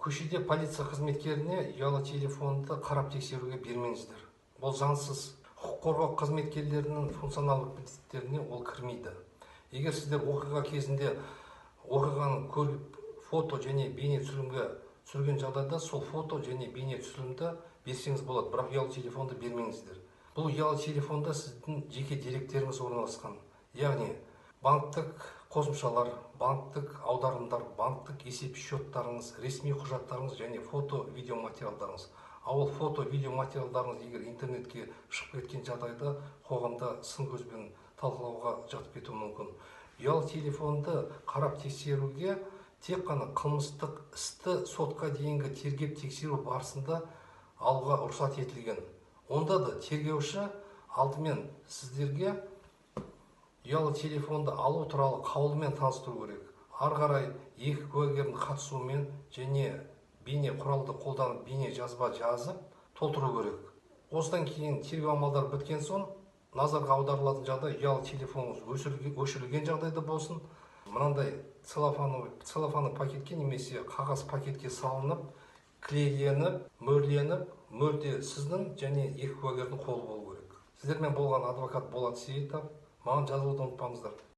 Көшеде полиция қызметкеріне ұялы телефонды қарап тексеруге бермеңіздер. Бұл заңсыз. Құқық қорғау қызметкерлерінің функционалдық міндеттеріне ол кірмейді. Егер сіздер оқиға кезінде оқиғаны көріп, фото және бейне түсірімге түсірген жағдайда сол фото және бейне түсірімді берсеңіз болады, бірақ ұялы телефонды бермеңіздер. Бұл ұялы телефонда сіздің жеке деректеріңіз орналасқан. Яғни банктік қосымшалар, банктік аударымдар, банктік есеп счеттарыңыз, ресми құжаттарыңыз және фото-видео материалдарыңыз. Ал фото-видео материалдарыңыз егер интернетке шығып кеткен жағдайда қоғамда сын көзбен талқылауға жатып кетуі мүмкін. Ұялы телефонды қарап тексеруге тек қана қылмыстық істі сотқа дейінгі тергеп тексеру барысында алуға рұқсат етілген. Онда да тергеуші алдымен сіздерге ұялы телефонды алу туралы қаулымен таныстыру керек. Ары қарай екі куәгердің қатысуымен және бейне құралды қолданып бейне жазба жазып толтыру керек. Осыдан кейін тергеу амалдары біткен соң назарға аударылатын жағдай ұялы телефоныңыз өшірілген жағдайда болсын, мынандай целлофаны пакетке немесе қағаз пакетке салынып, клейленіп, мөрде сіздің және екі куәгердің қолы болу керек. Сіздермен болған адвокат Болат Сейітов. Маған жазылуды ұмытпаңыздар.